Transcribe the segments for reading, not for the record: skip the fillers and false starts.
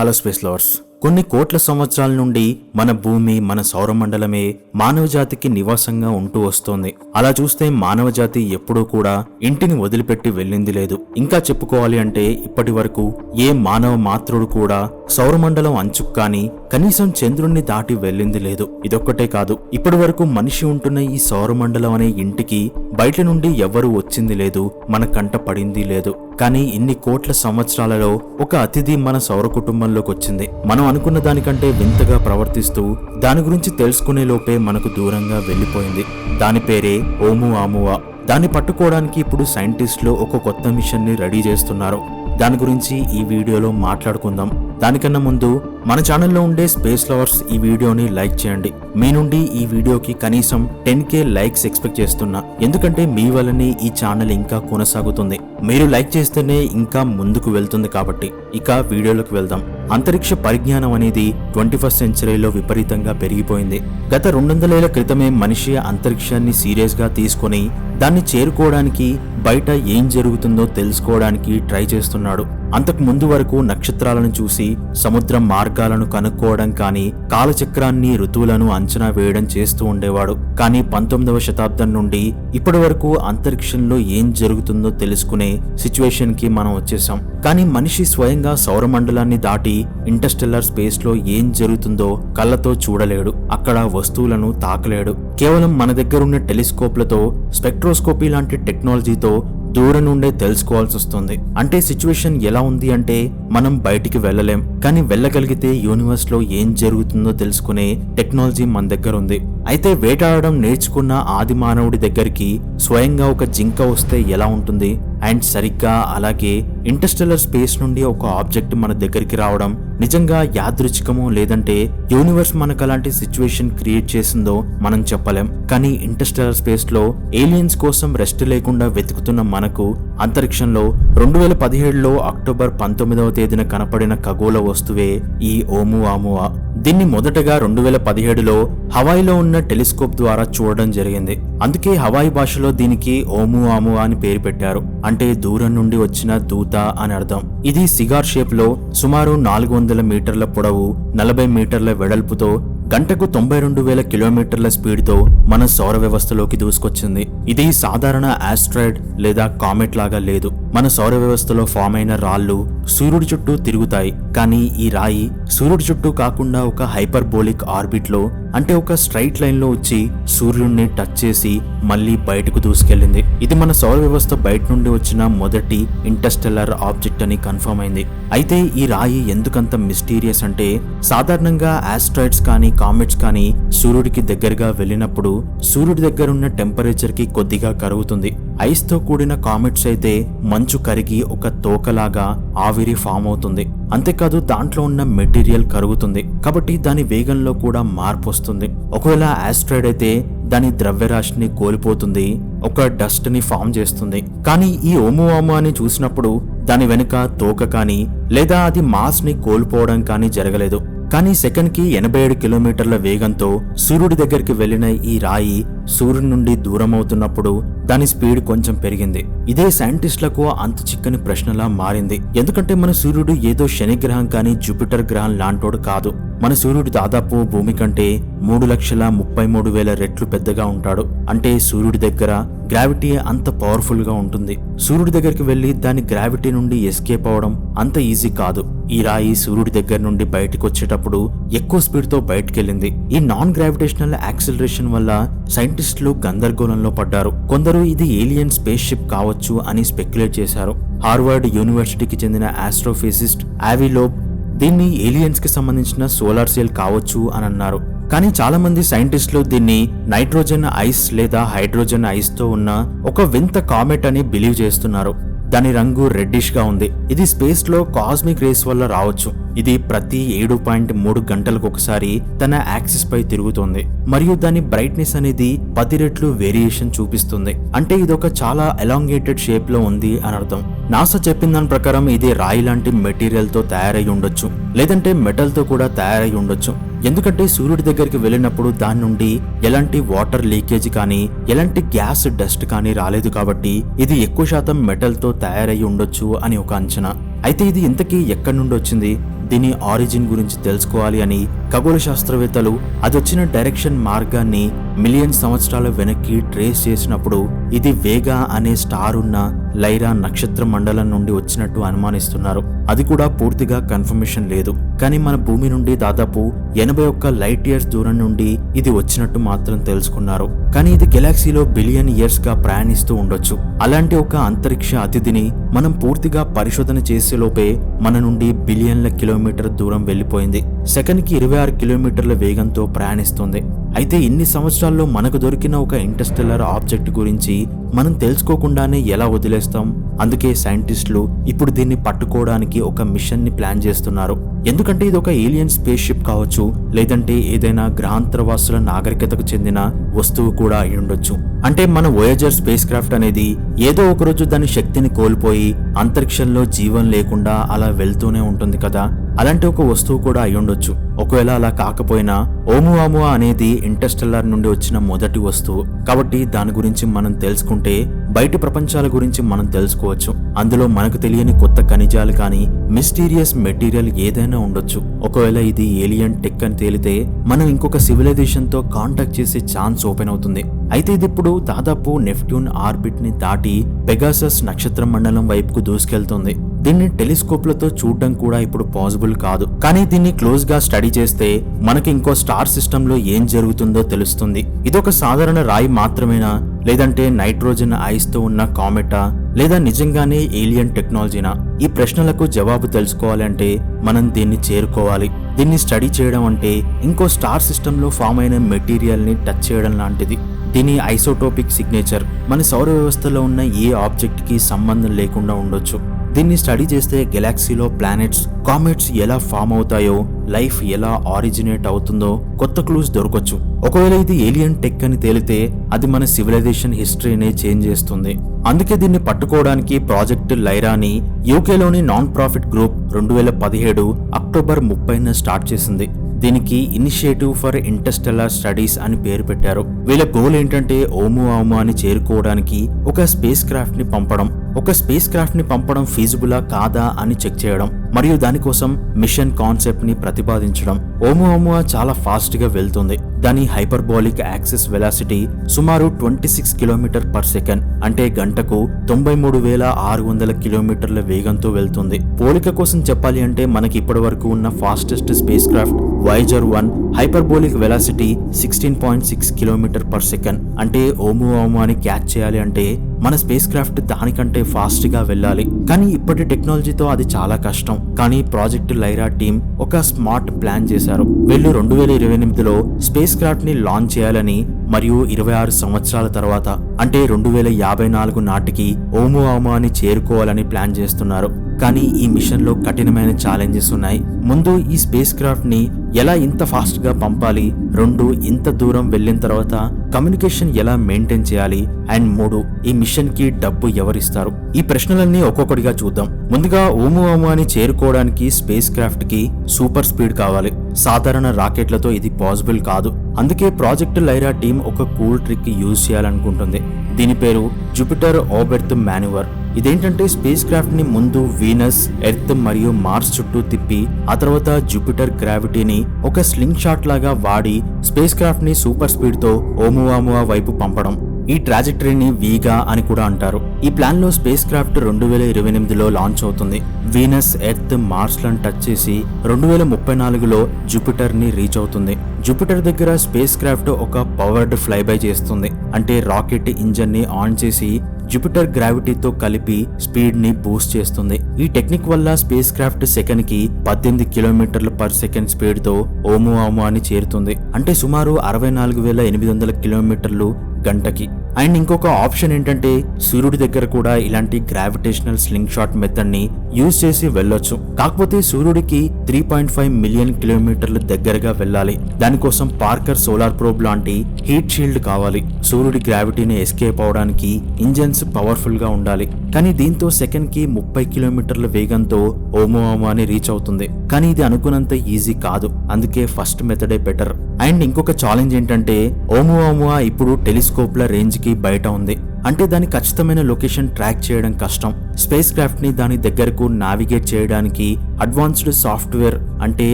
Hello space lovers. కొన్ని కోట్ల సంవత్సరాల నుండి మన భూమి, మన సౌరమండలమే మానవ జాతికి నివాసంగా ఉంటూ వస్తోంది. అలా చూస్తే మానవ జాతి ఎప్పుడూ కూడా ఇంటిని వదిలిపెట్టి వెళ్ళింది లేదు. ఇంకా చెప్పుకోవాలి అంటే ఇప్పటి వరకు ఏ మానవ మాత్రుడు కూడా సౌరమండలం అంచుకు కానీ కనీసం చంద్రుణ్ణి దాటి వెళ్ళింది లేదు. ఇదొక్కటే కాదు, ఇప్పటి వరకు మనిషి ఉంటున్న ఈ సౌరమండలం అనే ఇంటికి బయట నుండి ఎవ్వరూ వచ్చింది లేదు, మన కంట పడింది లేదు. కానీ ఇన్ని కోట్ల సంవత్సరాలలో ఒక అతిథి మన సౌర కుటుంబంలోకి వచ్చింది. మనం అనుకున్న దానికంటే వింతగా ప్రవర్తిస్తూ దాని గురించి తెలుసుకునే లోపే మనకు దూరంగా వెళ్లిపోయింది. దాని పేరే ఓమువామువా. దాన్ని పట్టుకోవడానికి ఇప్పుడు సైంటిస్టులు ఒక కొత్త మిషన్ ని రెడీ చేస్తున్నారు. దాని గురించి ఈ వీడియోలో మాట్లాడుకుందాం. దానికన్నా ముందు మన ఛానల్లో ఉండే స్పేస్ లవర్స్ ఈ వీడియోని లైక్ చేయండి. మీ నుండి ఈ వీడియోకి కనీసం 10K లైక్స్ ఎక్స్పెక్ట్ చేస్తున్నా, ఎందుకంటే మీ వల్లనే ఈ ఛానల్ ఇంకా కొనసాగుతుంది. మీరు లైక్ చేస్తేనే ఇంకా ముందుకు వెళ్తుంది కాబట్టి. ఇక వీడియోలోకి వెళ్దాం. అంతరిక్ష పరిజ్ఞానం అనేది 21st సెంచరీలో విపరీతంగా పెరిగిపోయింది. గత 200 ఏళ్ల క్రితమే మనిషి అంతరిక్షాన్ని సీరియస్ గా తీసుకొని దాన్ని చేరుకోవడానికి, బయట ఏం జరుగుతుందో తెలుసుకోవడానికి ట్రై చేస్తున్నాడు. అంతకు ముందు వరకు నక్షత్రాలను చూసి సముద్ర మార్గాలను కనుక్కోవడం కానీ, కాలచక్రాన్ని, ఋతువులను అంచనా వేయడం చేస్తూ ఉండేవాడు. కానీ 19వ శతాబ్దం నుండి ఇప్పటి వరకు అంతరిక్షంలో ఏం జరుగుతుందో తెలుసుకునే సిచ్యువేషన్ కి మనం వచ్చేసాం. కానీ మనిషి స్వయంగా సౌరమండలాన్ని దాటి ఇంటర్స్టెల్లార్ స్పేస్ లో ఏం జరుగుతుందో కళ్ళతో చూడలేడు, అక్కడ వస్తువులను తాకలేడు. కేవలం మన దగ్గరున్న టెలిస్కోప్లతో, స్పెక్ట్రోస్కోపీ లాంటి టెక్నాలజీతో దూరం నుండే తెలుసుకోవాల్సి వస్తుంది. అంటే సిచ్యువేషన్ ఎలా ఉంది అంటే, మనం బయటికి వెళ్ళలేం, కానీ వెళ్ళగలిగితే యూనివర్స్ లో ఏం జరుగుతుందో తెలుసుకునే టెక్నాలజీ మన దగ్గర ఉంది. అయితే వేటాడడం నేర్చుకున్న ఆది మానవుడి దగ్గరికి స్వయంగా ఒక జింక వస్తే ఎలా ఉంటుంది? అండ్ సరిగ్గా అలాగే ఇంటర్స్టెల్లార్ స్పేస్ నుండి ఒక ఆబ్జెక్ట్ మన దగ్గరికి రావడం నిజంగా యాదృచ్ఛికమో లేదంటే యూనివర్స్ మనకు అలాంటి సిచ్యువేషన్ క్రియేట్ చేసిందో మనం చెప్పలేం. కానీ ఇంటర్స్టెల్లార్ స్పేస్ లో ఏలియన్స్ కోసం రెస్ట్ లేకుండా వెతుకుతున్న మనకు అంతరిక్షంలో 2017లో అక్టోబర్ 19వ తేదీన కనపడిన ఖగోళ వస్తువే ఈ ఓమువామువా. దీన్ని మొదటగా 2017లో హవాయిలో ఉన్న టెలిస్కోప్ ద్వారా చూడడం జరిగింది. అందుకే హవాయి భాషలో దీనికి ఓమువామువా అని పేరు పెట్టారు. అంటే దూరం నుండి వచ్చిన దూత అని అర్థం. ఇది సిగార్ షేప్ లో సుమారు 400 మీటర్ల పొడవు, 40 మీటర్ల వెడల్పుతో గంటకు 92,000 కిలోమీటర్ల స్పీడ్ తో మన సౌర వ్యవస్థలోకి దూసుకొచ్చింది. ఇది సాధారణ ఆస్ట్రాయిడ్ లేదా కామెట్ లాగా లేదు. మన సౌర వ్యవస్థలో ఫామ్ అయిన రాళ్లు సూర్యుడి చుట్టూ తిరుగుతాయి. కానీ ఈ రాయి సూర్యుడి చుట్టూ కాకుండా ఒక హైపర్బోలిక్ ఆర్బిట్ లో, అంటే ఒక స్ట్రైట్ లైన్ లో వచ్చి సూర్యుడిని టచ్ చేసి మళ్ళీ బయటకు దూసుకెళ్లింది. ఇది మన సౌర వ్యవస్థ బయట నుండి వచ్చిన మొదటి ఇంటర్స్టెల్లార్ ఆబ్జెక్ట్ అని కన్ఫర్మ్ అయింది. అయితే ఈ రాయి ఎందుకంత మిస్టీరియస్ అంటే, సాధారణంగా ఆస్ట్రాయిడ్స్ కానీ కామెట్స్ కానీ సూర్యుడికి దగ్గరగా వెళ్ళినప్పుడు సూర్యుడి దగ్గర ఉన్న టెంపరేచర్ కి కొద్దిగా కరుగుతుంది. ఐస్ తో కూడిన కామెట్స్ అయితే మంచు కరిగి ఒక తోకలాగా ఆవిరి ఫామ్ అవుతుంది. అంతేకాదు దాంట్లో ఉన్న మెటీరియల్ కరుగుతుంది, కాబట్టి దాని వేగంలో కూడా మార్పు వస్తుంది. ఒకవేళ ఆస్ట్రాయిడ్ అయితే దాని ద్రవ్యరాశిని కోల్పోతుంది, ఒక డస్ట్ ని ఫామ్ చేస్తుంది. కానీ ఈ ఓమువామువాని చూసినప్పుడు దాని వెనుక తోక కానీ లేదా అది మాస్ ని కోల్పోవడం కానీ జరగలేదు. కానీ సెకండ్ కి 87 కిలోమీటర్ల వేగంతో సూర్యుడి దగ్గరికి వెళ్లిన ఈ రాయి సూర్యుడి నుండి దూరం అవుతున్నప్పుడు దాని స్పీడ్ కొంచెం పెరిగింది. ఇదే సైంటిస్టులకు అంత చిక్కని ప్రశ్నలా మారింది. ఎందుకంటే మన సూర్యుడు ఏదో శని గ్రహం కానీ జూపిటర్ గ్రహం లాంటోడు కాదు. మన సూర్యుడు దాదాపు భూమి కంటే 3,33,000 రెట్లు పెద్దగా ఉంటాడు. అంటే సూర్యుడి దగ్గర గ్రావిటీ అంత పవర్ఫుల్ గా ఉంటుంది. సూర్యుడి దగ్గరికి వెళ్లి దాని గ్రావిటీ నుండి ఎస్కేప్ అవడం అంత ఈజీ కాదు. ఈ రాయి సూర్యుడి దగ్గర నుండి బయటకు వచ్చేటప్పుడు ఎక్కువ స్పీడ్ తో బయటకెళ్ళింది. ఈ నాన్ గ్రావిటేషనల్ యాక్సిలరేషన్ వల్ల సైంటిస్టులు గందరగోళంలో పడ్డారు. కొందరు ఇది ఏలియన్ స్పేస్ షిప్ కావచ్చు అని స్పెక్యులేట్ చేశారు. హార్వర్డ్ యూనివర్సిటీకి చెందిన ఆస్ట్రోఫిజిస్ట్ ఆవి లోబ్ దీన్ని ఏలియన్స్ కి సంబంధించిన సోలార్ సెల్ కావచ్చు అని అన్నారు. కానీ చాలా మంది సైంటిస్టులు దీన్ని నైట్రోజన్ ఐస్ లేదా హైడ్రోజన్ ఐస్ తో ఉన్న ఒక వింత కామెట్ అని బిలీవ్ చేస్తున్నారు. దాని రంగు రెడ్డిష్ గా ఉంది. ఇది స్పేస్ లో కాస్మిక్ రేస్ వల్ల రావచ్చు. ఇది ప్రతి 7.3 గంటలకు ఒకసారి తన యాక్సిస్ పై తిరుగుతుంది మరియు దాని బ్రైట్నెస్ అనేది 10 రెట్లు వేరియేషన్ చూపిస్తుంది. అంటే ఇదొక చాలా ఎలాంగేటెడ్ షేప్ లో ఉంది అని అర్థం. నాసా చెప్పిన దాని ప్రకారం ఇది రాయి లాంటి మెటీరియల్ తో తయారై ఉండొచ్చు, లేదంటే మెటల్ తో కూడా తయారై ఉండొచ్చు. ఎందుకంటే సూర్యుడి దగ్గరికి వెళ్ళినప్పుడు దాని నుండి ఎలాంటి వాటర్ లీకేజ్ కానీ ఎలాంటి గ్యాస్ డస్ట్ కానీ రాలేదు కాబట్టి ఇది ఎక్కువ శాతం మెటల్ తో తయారై ఉండొచ్చు అని ఒక అంచనా. అయితే ఇది ఇంతకీ ఎక్కడి నుండి వచ్చింది, దీని ఆరిజిన్ గురించి తెలుసుకోవాలి అని ఖగోళ శాస్త్రవేత్తలు అదొచ్చిన డైరెక్షన్ మార్గాన్ని మిలియన్ సంవత్సరాల వెనక్కి ట్రేస్ చేసినప్పుడు ఇది వేగా అనే స్టార్ ఉన్న లైరా నక్షత్ర మండలం నుండి వచ్చినట్టు అనుమానిస్తున్నారు. అది కూడా పూర్తిగా కన్ఫర్మేషన్ లేదు, కానీ మన భూమి నుండి దాదాపు 81 లైట్ ఇయర్స్ దూరం నుండి ఇది వచ్చినట్టు మాత్రం తెలుసుకున్నారు. కానీ ఇది గెలాక్సీలో బిలియన్ ఇయర్స్ గా ప్రయాణిస్తూ ఉండొచ్చు. అలాంటి ఒక అంతరిక్ష అతిథిని మనం పూర్తిగా పరిశోధన చేసేలోపే మన నుండి బిలియన్ల కిలోమీటర్ దూరం వెళ్లిపోయింది. సెకండ్కి 26 కిలోమీటర్ల వేగంతో ప్రయాణిస్తుంది. అయితే ఇన్ని సంవత్సరాల్లో మనకు దొరికిన ఒక ఇంటర్స్టెల్లర్ ఆబ్జెక్ట్ గురించి మనం తెలుసుకోకుండానే ఎలా వదిలేస్తాం? అందుకే సైంటిస్టులు ఇప్పుడు దీన్ని పట్టుకోవడానికి ఒక మిషన్ ని ప్లాన్ చేస్తున్నారు. ఎందుకంటే ఇది ఒక ఏలియన్ స్పేస్ షిప్ కావచ్చు, లేదంటే ఏదైనా గ్రహాంతరవాసుల నాగరికతకు చెందిన వస్తువు కూడా అయి ఉండొచ్చు. అంటే మన వోయేజర్ స్పేస్ క్రాఫ్ట్ అనేది ఏదో ఒక రోజు దాని శక్తిని కోల్పోయి అంతరిక్షంలో జీవం లేకుండా అలా వెళ్తూనే ఉంటుంది కదా, అలాంటి ఒక వస్తువు కూడా అయి ఉండొచ్చు. ఒకవేళ అలా కాకపోయినా ఓమువామువా అనేది ఇంటర్స్టెల్లార్ నుండి వచ్చిన మొదటి వస్తువు కాబట్టి దాని గురించి మనం తెలుసుకుంటే బయటి ప్రపంచాల గురించి మనం తెలుసుకోవచ్చు. అందులో మనకు తెలియని కొత్త ఖనిజాలు కానీ మిస్టీరియస్ మెటీరియల్ ఏదైనా ఉండొచ్చు. ఒకవేళ ఇది ఏలియన్ టెక్ అని తేలితే మనం ఇంకొక సివిలైజేషన్ తో కాంటాక్ట్ చేసే ఛాన్స్ ఓపెన్ అవుతుంది. అయితే ఇది ఇప్పుడు దాదాపు నెప్ట్యూన్ ఆర్బిట్ ని దాటి పెగాసస్ నక్షత్ర మండలం వైపుకు దూసుకెళ్తుంది. దీన్ని టెలిస్కోప్లతో చూడడం కూడా ఇప్పుడు పాసిబుల్ కాదు, కానీ దీన్ని క్లోజ్ గా స్టడీ చేస్తే మనకి ఇంకో స్టార్ సిస్టమ్ లో ఏం జరుగుతుందో తెలుస్తుంది. ఇదొక సాధారణ రాయి మాత్రమేనా, లేదంటే నైట్రోజన్ ఐస్ తో ఉన్న కామెటా, లేదా నిజంగానే ఏలియన్ టెక్నాలజీనా? ఈ ప్రశ్నలకు జవాబు తెలుసుకోవాలంటే మనం దీన్ని చేరుకోవాలి. దీన్ని స్టడీ చేయడం అంటే ఇంకో స్టార్ సిస్టమ్ లో ఫామ్ అయిన మెటీరియల్ ని టచ్ చేయడం లాంటిది. దీని ఐసోటోపిక్ సిగ్నేచర్ మన సౌర వ్యవస్థలో ఉన్న ఏ ఆబ్జెక్ట్ కి సంబంధం లేకుండా ఉండొచ్చు. దీన్ని స్టడీ చేస్తే గెలాక్సీలో ప్లానెట్స్, కామెట్స్ ఎలా ఫామ్ అవుతాయో, లైఫ్ ఎలా ఆరిజినేట్ అవుతుందో కొత్త క్లూస్ దొరకొచ్చు. ఒకవేళ ఇది ఏలియన్ టెక్ అని తేలితే అది మన సివిలైజేషన్ హిస్టరీనే చేంజ్ చేస్తుంది. అందుకే దీన్ని పట్టుకోవడానికి ప్రాజెక్ట్ లైరాని యూకేలోని నాన్ ప్రాఫిట్ గ్రూప్ 2017 అక్టోబర్ 30న స్టార్ట్ చేసింది. దీనికి ఇనిషియేటివ్ ఫర్ ఇంటర్స్టెల్లార్ స్టడీస్ అని పేరు పెట్టారు. వీళ్ళ గోల్ ఏంటంటే ఓమువామువాని చేరుకోవడానికి ఒక స్పేస్ క్రాఫ్ట్ ని పంపడం. ఒక స్పేస్ క్రాఫ్ట్ ని పంపడం ఫీజిబులా కాదా అని చెక్ చేయడం, మరియు దానికోసం మిషన్ కాన్సెప్ట్ ని ప్రతిపాదించడం. ఓమువామువా చాలా ఫాస్ట్ గా వెళ్తుంది. దాని హైపర్బాలిక్ యాక్సిస్ వెలాసిటీ సుమారు 26 కిలోమీటర్ పర్ సెకండ్, అంటే గంటకు 93,600 కిలోమీటర్ల వేగంతో వెళ్తుంది. పోలిక కోసం చెప్పాలి అంటే మనకి ఇప్పటి వరకు ఉన్న fastest space craft Voyager 1 hyperbolic velocity 16.6 kilometre per second. అంటే ఓమువామువాని క్యాచ్ చేయాలి అంటే మన స్పేస్ క్రాఫ్ట్ దానికంటే ఫాస్ట్ గా వెళ్ళాలి. కానీ ఇప్పటి టెక్నాలజీతో అది చాలా కష్టం. కానీ ప్రాజెక్ట్ లైరా టీం ఒక స్మార్ట్ ప్లాన్ చేశారు. వీళ్ళు 2028లో స్పేస్ క్రాఫ్ట్ ని లాంచ్ చేయాలని మరియు 26 సంవత్సరాల తర్వాత అంటే 2054 నాటికి ఓమువామువాని చేరుకోవాలని ప్లాన్ చేస్తున్నారు. కానీ ఈ మిషన్ లో కఠినమైన ఛాలెంజెస్ ఉన్నాయి. ముందు ఈ స్పేస్ క్రాఫ్ట్ ని ఎలా ఇంత ఫాస్ట్ గా పంపాలి, 2 ఇంత దూరం వెళ్ళిన తర్వాత కమ్యూనికేషన్ ఎలా మెయింటైన్ చేయాలి, అండ్ 3 ఈ మిషన్ కి డబ్బు ఎవరిస్తారు? ఈ ప్రశ్నలన్నీ ఒక్కొక్కటిగా చూద్దాం. ముందుగా ఓమువామువాని చేరుకోవడానికి స్పేస్ క్రాఫ్ట్ కి సూపర్ స్పీడ్ కావాలి. సాధారణ రాకెట్లతో ఇది పాసిబుల్ కాదు. అందుకే ప్రాజెక్ట్ లైరా టీం ఒక కూల్ ట్రిక్ యూజ్ చేయాలనుకుంటుంది. దీని పేరు జూపిటర్ ఆర్బిట్ మాన్యువర్. ఇదేంటంటే స్పేస్ క్రాఫ్ట్ ని ముందు వీనస్, ఎర్త్ మరియు మార్స్ చుట్టూ తిప్పి ఆ తర్వాత జూపిటర్ గ్రావిటీని ఒక స్లింగ్ షాట్ లాగా వాడి స్పేస్ క్రాఫ్ట్ ని సూపర్ స్పీడ్ తో ఓమువామువా వైపు పంపడం. ఈ ట్రాజెక్టరీని వీగా అని కూడా అంటారు. ఈ ప్లాన్ లో స్పేస్ క్రాఫ్ట్ 2028లో లాంచ్ అవుతుంది. వీనస్, ఎర్త్, మార్స్ లను టచ్ చేసి 2034లో జూపిటర్ ని రీచ్ అవుతుంది. జూపిటర్ దగ్గర స్పేస్ క్రాఫ్ట్ ఒక పవర్డ్ ఫ్లైబై చేస్తుంది. అంటే రాకెట్ ఇంజన్ ని ఆన్ చేసి జూపిటర్ గ్రావిటీతో కలిపి స్పీడ్ ని బూస్ట్ చేస్తుంది. ఈ టెక్నిక్ వల్ల స్పేస్ క్రాఫ్ట్ సెకండ్ కి 18 కిలోమీటర్ల పర్ సెకండ్ స్పీడ్ తో ఓమువామువాని చేరుతుంది. అంటే సుమారు 64,800 కిలోమీటర్లు గంటకి. అండ్ ఇంకొక ఆప్షన్ ఏంటంటే సూర్యుడి దగ్గర కూడా ఇలాంటి గ్రావిటేషనల్ స్లింగ్ షాట్ మెథడ్ ని యూజ్ చేసి వెళ్ళొచ్చు. కాకపోతే సూర్యుడికి 3.5 మిలియన్ కిలోమీటర్లు దగ్గరగా వెళ్ళాలి. దానికోసం పార్కర్ సోలార్ ప్రోబ్ లాంటి హీట్ షీల్డ్ కావాలి. సూర్యుడి గ్రావిటీని ఎస్కేప్ అవడానికి ఇంజన్స్ పవర్ఫుల్ గా ఉండాలి. కానీ దీంతో సెకండ్ కి 30 కిలోమీటర్ల వేగంతో ఓమువామువాని రీచ్ అవుతుంది. కానీ ఇది అనుకున్నంత ఈజీ కాదు. అందుకే ఫస్ట్ మెథడే బెటర్. అండ్ ఇంకొక ఛాలెంజ్ ఏంటంటే ఓమువామువా ఇప్పుడు టెలిస్కోప్ల రేంజ్ కి బయట ఉంది. అంటే దాని ఖచ్చితమైన లొకేషన్ ట్రాక్ చేయడం కష్టం. స్పేస్ క్రాఫ్ట్ ని దాని దగ్గరకు నావిగేట్ చేయడానికి అడ్వాన్స్డ్ సాఫ్ట్వేర్ అంటే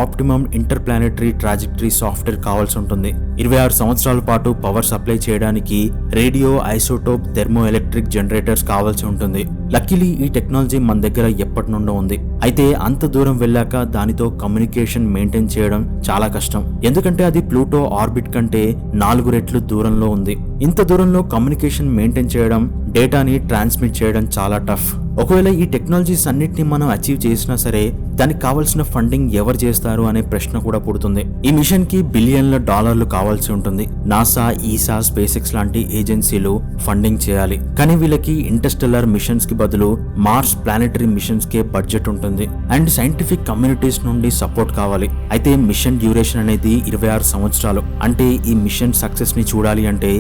ఆప్టిమమ్ ఇంటర్ప్లానెటరీ ట్రాజెక్టరీ సాఫ్ట్వేర్ కావాల్సి ఉంటుంది. 26 సంవత్సరాల పాటు పవర్ సప్లై చేయడానికి radio isotope thermo electric generators కావాల్సి ఉంటుంది. లక్కీలీ ఈ టెక్నాలజీ మన దగ్గర ఎప్పటి నుండో ఉంది. అయితే అంత దూరం వెళ్ళాక దానితో కమ్యూనికేషన్ మెయింటైన్ చేయడం చాలా కష్టం. ఎందుకంటే అది ప్లూటో ఆర్బిట్ కంటే 4 రెట్లు దూరంలో ఉంది. ఇంత దూరంలో కమ్యూనికేషన్ మెయింటైన్ చేయడం, డేటాని ట్రాన్స్మిట్ చేయడం చాలా టఫ్. ఒకవేళ ఈ టెక్నాలజీస్ అన్నిటిని మనం అచీవ్ చేసినా సరే దానికి కావాల్సిన ఫండింగ్ ఎవరు చేస్తారు అనే ప్రశ్న కూడా పుడుతుంది. ఈ మిషన్ కి బిలియన్ల డాలర్లు కావాల్సి ఉంటుంది. నాసా, ఈసా, స్పేస్ ఎక్స్ లాంటి ఏజెన్సీలు ఫండింగ్ చేయాలి. కానీ వీళ్ళకి ఇంటర్స్టెల్లర్ మిషన్స్ కి బదులు మార్స్ ప్లానెటరీ మిషన్స్ కే బడ్జెట్ ఉంటుంది అండ్ సైంటిఫిక్ కమ్యూనిటీస్ నుండి సపోర్ట్ కావాలి. అయితే మిషన్ డ్యూరేషన్ అనేది 26 సంవత్సరాలు. అంటే ఈ మిషన్ సక్సెస్ ని చూడాలి అంటే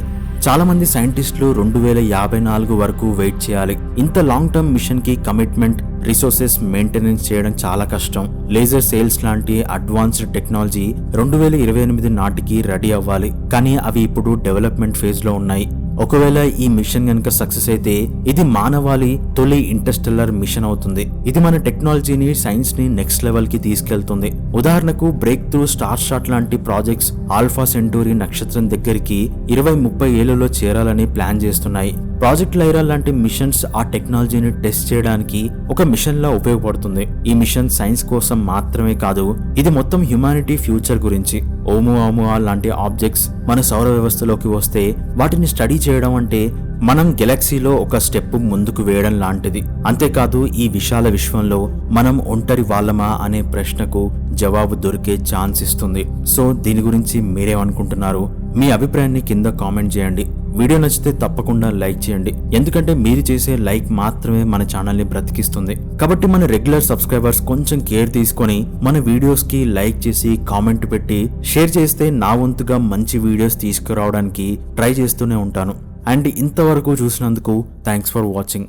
చాలా మంది సైంటిస్టులు 2054 వరకు వెయిట్ చేయాలి. ఇంత లాంగ్ టర్మ్ మిషన్ కి కమిట్మెంట్, రిసోర్సెస్ మెయింటెనెన్స్ చేయడం చాలా కష్టం. లేజర్ సేల్స్ లాంటి అడ్వాన్స్డ్ టెక్నాలజీ 2028 నాటికి రెడీ అవ్వాలి. కానీ అవి ఇప్పుడు డెవలప్మెంట్ ఫేజ్ లో ఉన్నాయి. ఒకవేళ ఈ మిషన్ గనుక సక్సెస్ అయితే ఇది మానవాళి తొలి ఇంటర్స్టెల్లర్ మిషన్ అవుతుంది. ఇది మన టెక్నాలజీని, సైన్స్ ని నెక్స్ట్ లెవెల్ కి తీసుకెళ్తుంది. ఉదాహరణకు బ్రేక్ త్రూ స్టార్ షాట్ లాంటి ప్రాజెక్ట్స్ ఆల్ఫా సెంటూరి నక్షత్రం దగ్గరికి 20-30 ఏళ్లలో చేరాలని ప్లాన్ చేస్తున్నాయి. ప్రాజెక్ట్ లైరా లాంటి మిషన్స్ ఆ టెక్నాలజీని టెస్ట్ చేయడానికి ఒక మిషన్ లా ఉపయోగపడుతుంది. ఈ మిషన్ సైన్స్ కోసం మాత్రమే కాదు, ఇది మొత్తం హ్యుమానిటీ ఫ్యూచర్ గురించి. ఓముఆముఆ లాంటి ఆబ్జెక్ట్స్ మన సౌర వ్యవస్థలోకి వస్తే వాటిని స్టడీ చేయడం అంటే మనం గెలాక్సీలో ఒక స్టెప్ ముందుకు వేయడం లాంటిది. అంతేకాదు ఈ విశాల విశ్వంలో మనం ఒంటరి వాళ్ళమా అనే ప్రశ్నకు జవాబు దొరికే ఛాన్స్ ఇస్తుంది. సో దీని గురించి మీరేమనుకుంటున్నారు? మీ అభిప్రాయాన్ని కింద కామెంట్ చేయండి. వీడియో నచ్చితే తప్పకుండా లైక్ చేయండి. ఎందుకంటే మీరు చేసే లైక్ మాత్రమే మన ఛానల్ని బ్రతికిస్తుంది. కాబట్టి మన రెగ్యులర్ సబ్స్క్రైబర్స్ కొంచెం కేర్ తీసుకొని మన వీడియోస్ కి లైక్ చేసి కామెంట్ పెట్టి షేర్ చేస్తే నా వంతుగా మంచి వీడియోస్ తీసుకురావడానికి ట్రై చేస్తూనే ఉంటాను. అండ్ ఇంతవరకు చూసినందుకు థ్యాంక్స్ ఫర్ వాచింగ్.